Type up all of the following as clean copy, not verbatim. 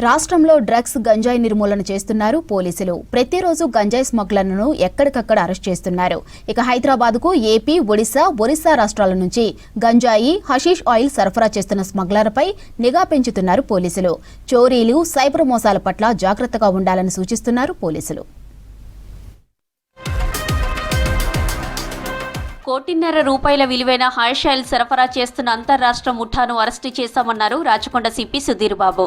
రాష్ట్రంలో డ్రగ్స్ గంజాయి నిర్మూలన చేస్తున్నారు పోలీసులు. ప్రతిరోజు గంజాయి స్మగ్లర్లను ఎక్కడికక్కడ అరెస్ట్ చేస్తున్నారు. ఇక హైదరాబాద్కు ఏపీ, ఒరిస్సా రాష్ట్రాల నుంచి గంజాయి, హషీష్ ఆయిల్ సరఫరా చేస్తున్న స్మగ్లర్పై నిఘా పెంచుతున్నారు పోలీసులు. చోరీలు, సైబర్ మోసాల పట్ల జాగ్రత్తగా ఉండాలని సూచిస్తున్నారు పోలీసులు. ₹1.5 కోటి విలువైన హషీష్ ఆయిల్ సరఫరా చేస్తున్న అంతర్రాష్ట్ర ముఠాను అరెస్టు చేశామన్నారు రాచకొండ సిపి సుధీర్ బాబు.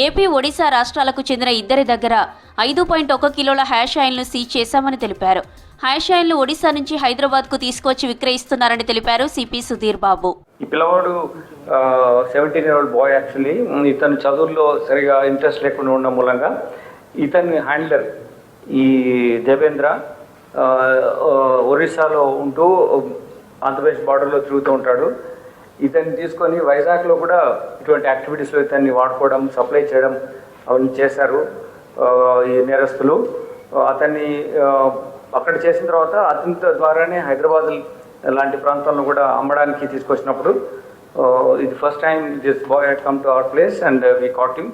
ఏపీ, ఒడిశా రాష్ట్రాలకు చెందిన ఇద్దరి దగ్గర 5.1 కిలోల హ్యాష్ ఆయిల్ను సీజ్ చేశామని తెలిపారు. హ్యాష్ ఆయిల్ను ఒడిశా నుంచి హైదరాబాద్కు తీసుకొచ్చి విక్రయిస్తున్నారని తెలిపారు సిపి సుధీర్ బాబు. ఈ పిల్లవాడు 17-year-old బాయ్. యాక్చువల్లీ ఇతను చదువుల్లో సరిగా ఇంట్రెస్ట్ లేకుండా ఉండడం మూలంగా ఇతని హ్యాండ్లర్ ఈ దేవేంద్ర ఒరిస్సాలో ఉంటూ ఆంధ్రప్రదేశ్ బార్డర్లో తిరుగుతూ ఉంటాడు. ఇతన్ని తీసుకొని వైజాగ్లో కూడా ఇటువంటి యాక్టివిటీస్లో ఇతన్ని వాడుకోవడం, సప్లై చేయడం అవన్నీ చేశారు ఈ నేరస్తులు. అతన్ని అక్కడ చేసిన తర్వాత అతని ద్వారానే హైదరాబాద్ లాంటి ప్రాంతాలను కూడా అమ్మడానికి తీసుకొచ్చినప్పుడు ఇది first time this boy had come to our place and we caught him.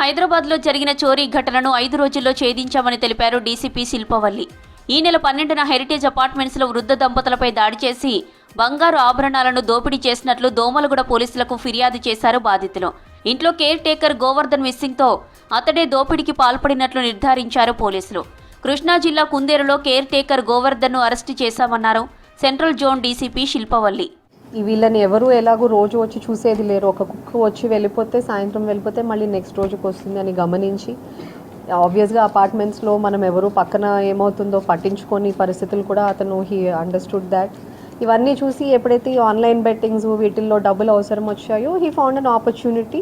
హైదరాబాద్లో జరిగిన చోరీ ఘటనను 5 రోజుల్లో ఛేదించామని తెలిపారు డీసీపీ శిల్పవల్లి. ఈ నెల 12న హెరిటేజ్ అపార్ట్మెంట్స్లో వృద్ధ దంపతులపై దాడి చేసి బంగారు ఆభరణాలను దోపిడీ చేసినట్లు దోమలగూడ పోలీసులకు ఫిర్యాదు చేశారు బాధితులు. ఇంట్లో కేర్ టేకర్ గోవర్ధన్ మిస్సింగ్తో అతడే దోపిడీకి పాల్పడినట్లు నిర్ధారించారు పోలీసులు. కృష్ణా జిల్లా కుందేరులో కేర్ టేకర్ గోవర్ధన్ను అరెస్టు చేశామన్నారు సెంట్రల్ జోన్ డీసీపీ శిల్పవల్లి. వీళ్ళని ఎవరు ఎలాగో రోజు వచ్చి చూసేది లేరు. ఒక కుక్క వచ్చి వెళ్ళిపోతే, సాయంత్రం వెళ్ళిపోతే మళ్ళీ నెక్స్ట్ రోజుకి వస్తుంది అని గమనించి ఆబ్వియస్గా అపార్ట్మెంట్స్లో మనం ఎవరు పక్కన ఏమవుతుందో పట్టించుకొని పరిస్థితులు కూడా అతను హీ అండర్స్టూడ్ దాట్. ఇవన్నీ చూసి ఎప్పుడైతే ఈ ఆన్లైన్ బెట్టింగ్స్ వీటిల్లో డబ్బులు అవసరం వచ్చాయో he found an opportunity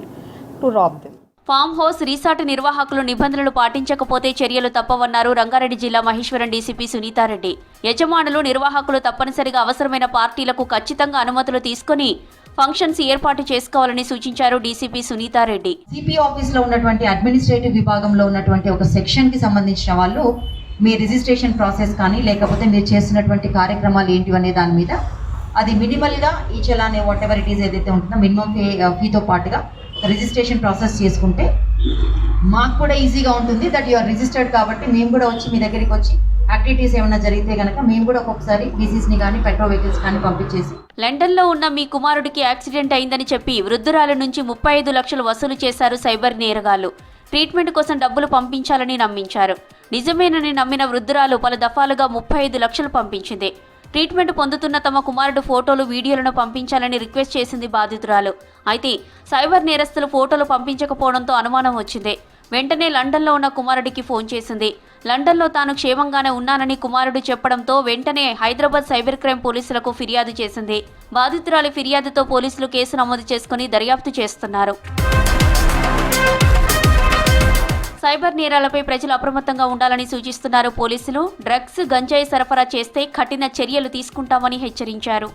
to rob them. Farm house, resort నిర్వాహకులు నిబంధనలు పాటించకపోతే చర్యలు తప్పవన్నారు రంగారెడ్డి జిల్లా మహేశ్వరం డీసీపీ సునీతారెడ్డి. యజమానులు, నిర్వాహకులు తప్పనిసరిగా అవసరమైన పార్టీలకు ఖచ్చితంగా అనుమతులు తీసుకుని ఫంక్షన్స్ ఏర్పాటు చేసుకోవాలని సూచించారు డీసీపీ సునీతారెడ్డి. సిపి ఆఫీస్ లో ఉన్నటువంటి అడ్మినిస్ట్రేటివ్ విభాగంలో ఉన్నటువంటి ఒక సెక్షన్ కి సంబంధించిన వాళ్ళు మీ రిజిస్ట్రేషన్ ప్రాసెస్ కానీ లేకపోతే మీరు చేస్తున్నటువంటి కార్యక్రమాలు ఏంటి అనే దాని మీద అది మినిమల్ గా ఈ చలానే వాట్ ఎవర్ ఇట్ ఈస్ ఏదైతే ఉంటుందో మినిమం ఫీతో పాటుగా రిజిస్ట్రేషన్ ప్రాసెస్ చేసుకుంటే మాకు కూడా ఈజీగా ఉంటుంది. దట్ యు ఆర్ రిజిస్టర్డ్ కాబట్టి మేము కూడా వచ్చి మీ దగ్గరికి వచ్చి యాక్టివిటీస్ ఏమైనా జరిగితే కనుక మేము కూడా ఒక్కొక్కసారి బీసీస్ని కానీ పెట్రోల్ వెహికల్స్ కానీ పంపించేసి. లండన్లో ఉన్న మీ కుమారుడికి యాక్సిడెంట్ అయిందని చెప్పి వృద్ధురాల నుంచి 35 లక్షలు వసూలు చేశారు సైబర్ నేరగాళ్లు. ట్రీట్మెంట్ కోసం డబ్బులు పంపించాలని నమ్మించారు. నిజమేనని నమ్మిన వృద్ధురాలు పలు దఫాలుగా 35 లక్షలు పంపించింది. ట్రీట్మెంట్ పొందుతున్న తమ కుమారుడు ఫోటోలు, వీడియోలను పంపించాలని రిక్వెస్ట్ చేసింది బాధితురాలు. అయితే సైబర్ నేరస్తులు ఫోటోలు పంపించకపోవడంతో అనుమానం వచ్చింది. వెంటనే లండన్లో ఉన్న కుమారుడికి ఫోన్ చేసింది. లండన్లో తాను క్షేమంగానే ఉన్నానని కుమారుడు చెప్పడంతో వెంటనే హైదరాబాద్ సైబర్ క్రైమ్ పోలీసులకు ఫిర్యాదు చేసింది. బాధితురాలి ఫిర్యాదుతో పోలీసులు కేసు నమోదు చేసుకుని దర్యాప్తు చేస్తున్నారు. సైబర్ నేరాలపై ప్రజలు అప్రమత్తంగా ఉండాలని సూచిస్తున్నారు పోలీసులు. డ్రగ్స్, గంజాయి సరఫరా చేస్తే కఠిన చర్యలు తీసుకుంటామని హెచ్చరించారు.